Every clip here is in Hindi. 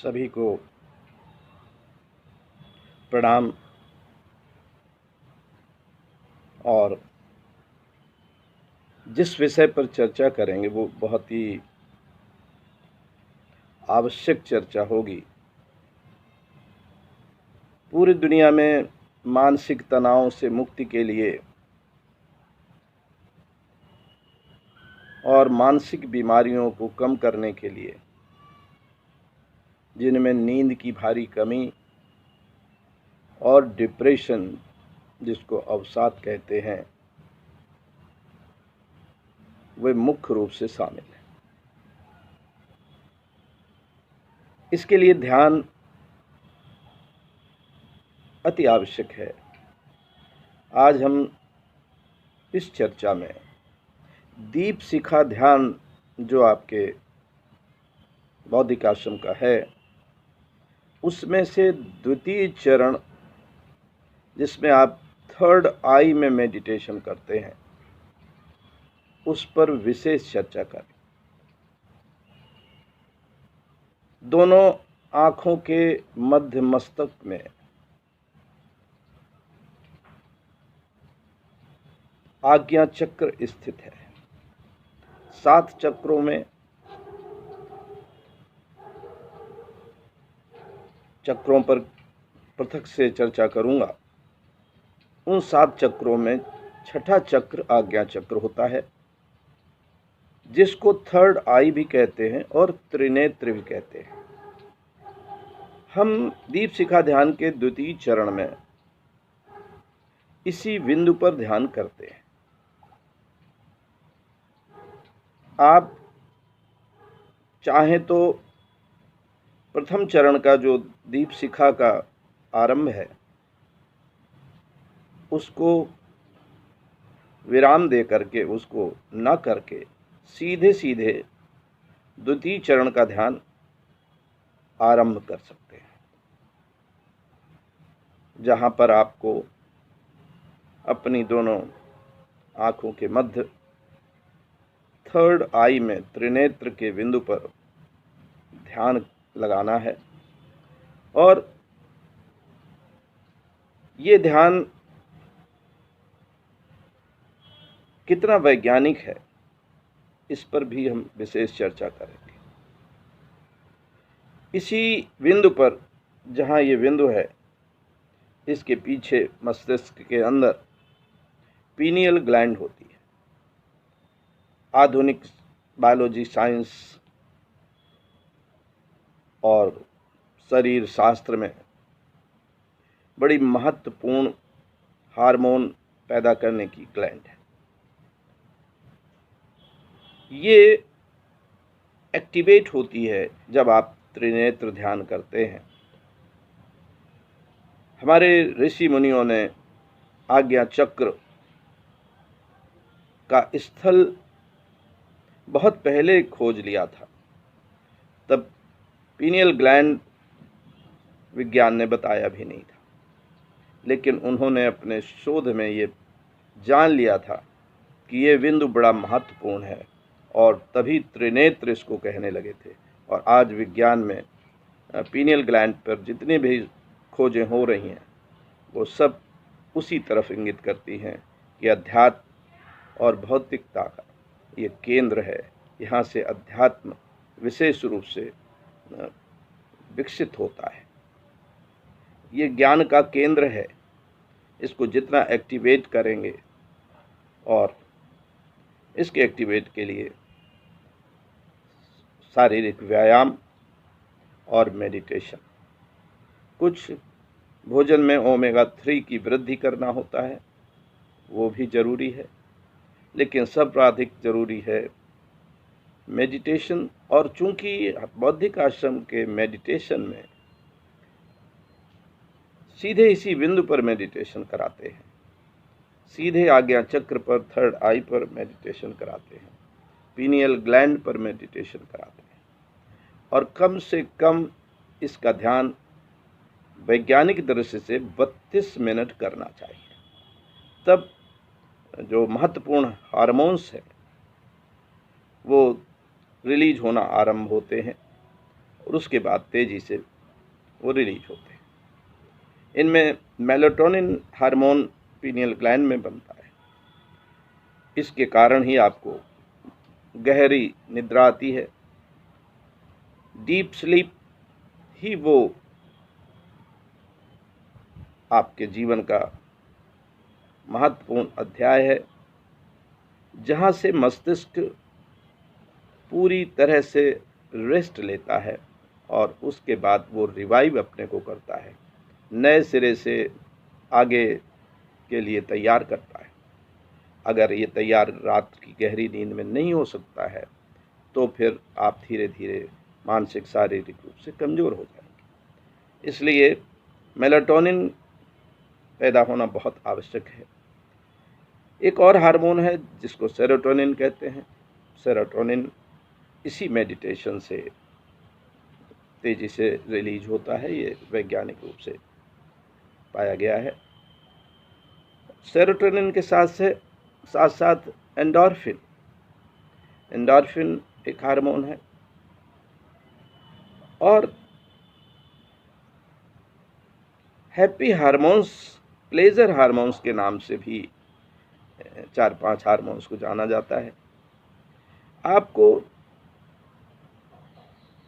सभी को प्रणाम। और जिस विषय पर चर्चा करेंगे वो बहुत ही आवश्यक चर्चा होगी। पूरी दुनिया में मानसिक तनाव से मुक्ति के लिए और मानसिक बीमारियों को कम करने के लिए, जिनमें नींद की भारी कमी और डिप्रेशन, जिसको अवसाद कहते हैं, वे मुख्य रूप से शामिल हैं। इसके लिए ध्यान अति आवश्यक है। आज हम इस चर्चा में दीप शिखा ध्यान, जो आपके बौद्धिक आश्रम का है, उसमें से द्वितीय चरण, जिसमें आप थर्ड आई में मेडिटेशन करते हैं, उस पर विशेष चर्चा करें। दोनों आँखों के मध्य मस्तक में आज्ञा चक्र स्थित है। 7 चक्रों में, चक्रों पर पृथक से चर्चा करूंगा। उन 7 चक्रों में छठा चक्र आज्ञा चक्र होता है, जिसको थर्ड आई भी कहते हैं और त्रिनेत्र भी कहते हैं। हम दीप शिखा ध्यान के द्वितीय चरण में इसी बिंदु पर ध्यान करते हैं। आप चाहें तो प्रथम चरण का जो दीप शिखा का आरंभ है, उसको विराम दे करके, उसको न करके सीधे सीधे द्वितीय चरण का ध्यान आरंभ कर सकते हैं, जहां पर आपको अपनी दोनों आंखों के मध्य थर्ड आई में त्रिनेत्र के बिंदु पर ध्यान लगाना है। और ये ध्यान कितना वैज्ञानिक है, इस पर भी हम विशेष चर्चा करेंगे। इसी बिंदु पर, जहाँ ये बिंदु है, इसके पीछे मस्तिष्क के अंदर पीनियल ग्लैंड होती है। आधुनिक बायोलॉजी साइंस और शरीर शास्त्र में बड़ी महत्वपूर्ण हार्मोन पैदा करने की ग्लैंड है। ये एक्टिवेट होती है जब आप त्रिनेत्र ध्यान करते हैं। हमारे ऋषि मुनियों ने आज्ञा चक्र का स्थल बहुत पहले खोज लिया था। तब पीनियल ग्लैंड विज्ञान ने बताया भी नहीं था, लेकिन उन्होंने अपने शोध में ये जान लिया था कि ये बिंदु बड़ा महत्वपूर्ण है, और तभी त्रिनेत्र इसको कहने लगे थे। और आज विज्ञान में पीनियल ग्लैंड पर जितनी भी खोजें हो रही हैं, वो सब उसी तरफ इंगित करती हैं कि अध्यात्म और भौतिकता का ये केंद्र है। यहाँ से अध्यात्म विशेष रूप से विकसित होता है। ये ज्ञान का केंद्र है। इसको जितना एक्टिवेट करेंगे, और इसके एक्टिवेट के लिए शारीरिक व्यायाम और मेडिटेशन, कुछ भोजन में ओमेगा 3 की वृद्धि करना होता है, वो भी जरूरी है, लेकिन सर्वाधिक जरूरी है मेडिटेशन। और चूंकि बौद्धिक आश्रम के मेडिटेशन में सीधे इसी बिंदु पर मेडिटेशन कराते हैं, सीधे आज्ञा चक्र पर, थर्ड आई पर मेडिटेशन कराते हैं, पीनियल ग्लैंड पर मेडिटेशन कराते हैं, और कम से कम इसका ध्यान वैज्ञानिक दृष्टि से 32 मिनट करना चाहिए। तब जो महत्वपूर्ण हार्मोन्स है वो रिलीज होना आरंभ होते हैं, और उसके बाद तेज़ी से वो रिलीज होते हैं। इनमें मेलाटोनिन हार्मोन पीनियल ग्लैंड में बनता है। इसके कारण ही आपको गहरी निद्रा आती है। डीप स्लीप ही वो आपके जीवन का महत्वपूर्ण अध्याय है जहाँ से मस्तिष्क पूरी तरह से रेस्ट लेता है और उसके बाद वो रिवाइव अपने को करता है, नए सिरे से आगे के लिए तैयार करता है। अगर ये तैयार रात की गहरी नींद में नहीं हो सकता है तो फिर आप धीरे धीरे मानसिक शारीरिक रूप से कमज़ोर हो जाएंगे। इसलिए मेलाटोनिन पैदा होना बहुत आवश्यक है। एक और हार्मोन है जिसको सेरोटोनिन कहते हैं। सेरोटोनिन इसी मेडिटेशन से तेज़ी से रिलीज होता है, ये वैज्ञानिक रूप से पाया गया है। सेरोटोनिन के साथ साथ एंडोर्फिन एक हार्मोन है और हैप्पी हार्मोन्स, प्लेजर हार्मोन्स के नाम से भी 4-5 हार्मोन्स को जाना जाता है। आपको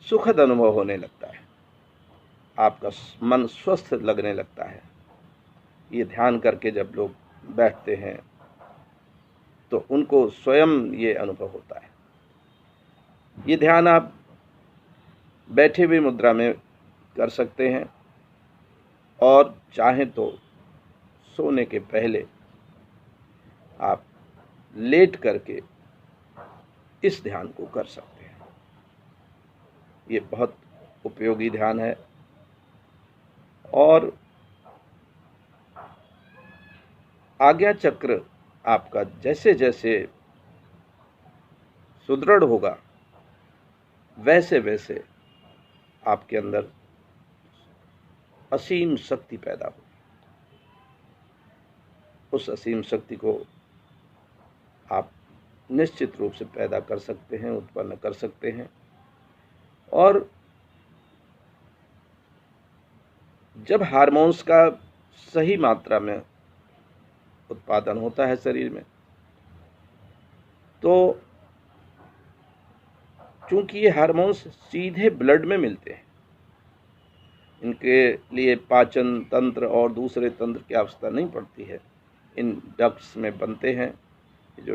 सुखद अनुभव होने लगता है, आपका मन स्वस्थ लगने लगता है। ये ध्यान करके जब लोग बैठते हैं तो उनको स्वयं ये अनुभव होता है। ये ध्यान आप बैठे हुए मुद्रा में कर सकते हैं और चाहें तो सोने के पहले आप लेट करके इस ध्यान को कर सकते हैं। ये बहुत उपयोगी ध्यान है और आज्ञा चक्र आपका जैसे जैसे सुदृढ़ होगा वैसे वैसे आपके अंदर असीम शक्ति पैदा होगी। उस असीम शक्ति को आप निश्चित रूप से पैदा कर सकते हैं, उत्पन्न कर सकते हैं। और जब हार्मोन्स का सही मात्रा में उत्पादन होता है शरीर में, तो चूंकि ये हार्मोन्स सीधे ब्लड में मिलते हैं, इनके लिए पाचन तंत्र और दूसरे तंत्र की आवश्यकता नहीं पड़ती है। इन डक्ट्स में बनते हैं, जो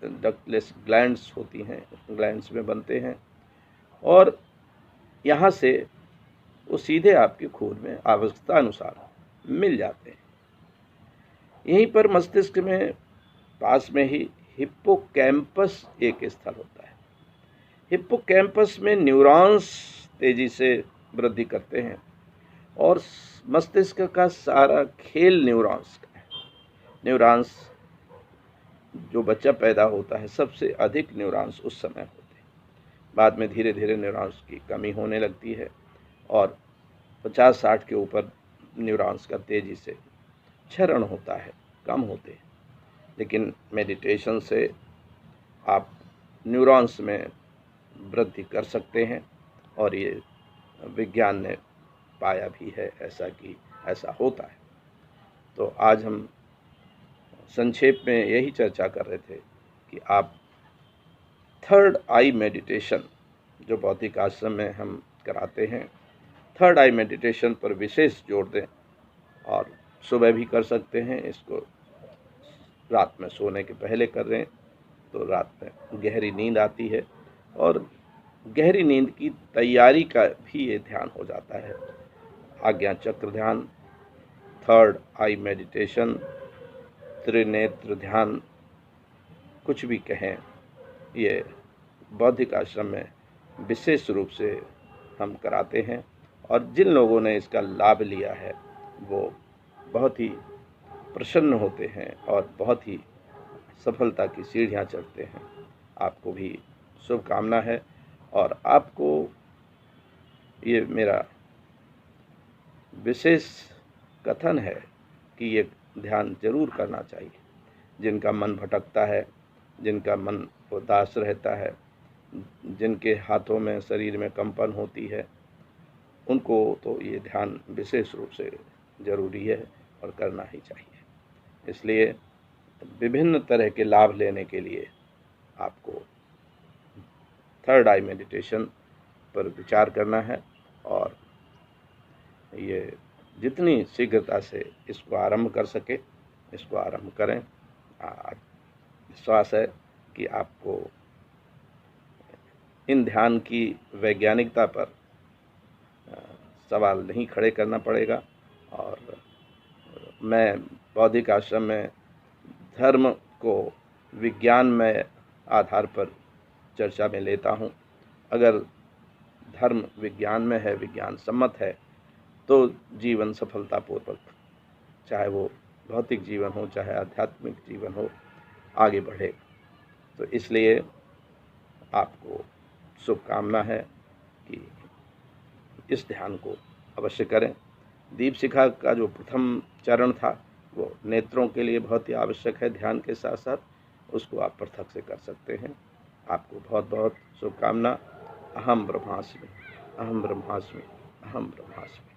डक्टलेस ग्लैंड्स होती हैं, ग्लैंड्स में बनते हैं और यहाँ से वो सीधे आपके खून में आवश्यकता अनुसार मिल जाते हैं। यहीं पर मस्तिष्क में पास में ही हिप्पोकैम्पस एक स्थल होता है। हिप्पोकैम्पस में न्यूरॉन्स तेजी से वृद्धि करते हैं और मस्तिष्क का सारा खेल न्यूरॉन्स का है। न्यूरॉन्स जो बच्चा पैदा होता है, सबसे अधिक न्यूरॉन्स उस समय होते हैं। बाद में धीरे धीरे न्यूरॉन्स की कमी होने लगती है और 50-60 के ऊपर न्यूरॉन्स का तेज़ी से क्षरण होता है, कम होते हैं। लेकिन मेडिटेशन से आप न्यूरॉन्स में वृद्धि कर सकते हैं और ये विज्ञान ने पाया भी है ऐसा कि ऐसा होता है। तो आज हम संक्षेप में यही चर्चा कर रहे थे कि आप थर्ड आई मेडिटेशन जो भौतिक आश्रम में हम कराते हैं, थर्ड आई मेडिटेशन पर विशेष जोर दें और सुबह भी कर सकते हैं। इसको रात में सोने के पहले कर रहे हैं तो रात में गहरी नींद आती है और गहरी नींद की तैयारी का भी ये ध्यान हो जाता है। आज्ञा चक्र ध्यान, थर्ड आई मेडिटेशन, त्रिनेत्र ध्यान, कुछ भी कहें, ये बौद्धिक आश्रम में विशेष रूप से हम कराते हैं और जिन लोगों ने इसका लाभ लिया है वो बहुत ही प्रसन्न होते हैं और बहुत ही सफलता की सीढ़ियाँ चढ़ते हैं। आपको भी शुभकामना है और आपको ये मेरा विशेष कथन है कि ये ध्यान जरूर करना चाहिए। जिनका मन भटकता है, जिनका मन उदास रहता है, जिनके हाथों में, शरीर में कंपन होती है, उनको तो ये ध्यान विशेष रूप से ज़रूरी है और करना ही चाहिए। इसलिए विभिन्न तरह के लाभ लेने के लिए आपको थर्ड आई मेडिटेशन पर विचार करना है और ये जितनी शीघ्रता से इसको आरंभ कर सके इसको आरंभ करें। विश्वास है कि आपको इन ध्यान की वैज्ञानिकता पर सवाल नहीं खड़े करना पड़ेगा। और मैं बौद्धिक आश्रम में धर्म को विज्ञान में आधार पर चर्चा में लेता हूँ। अगर धर्म विज्ञान में है, विज्ञान सम्मत है, तो जीवन सफलतापूर्वक, चाहे वो भौतिक जीवन हो चाहे आध्यात्मिक जीवन हो, आगे बढ़ेगा। तो इसलिए आपको शुभकामना है कि इस ध्यान को अवश्य करें। दीप शिखा का जो प्रथम चरण था वो नेत्रों के लिए बहुत ही आवश्यक है, ध्यान के साथ साथ उसको आप पृथक से कर सकते हैं। आपको बहुत बहुत शुभकामना। अहम ब्रह्मास्मि, अहम ब्रह्मास्मि, अहम ब्रह्मास्मि।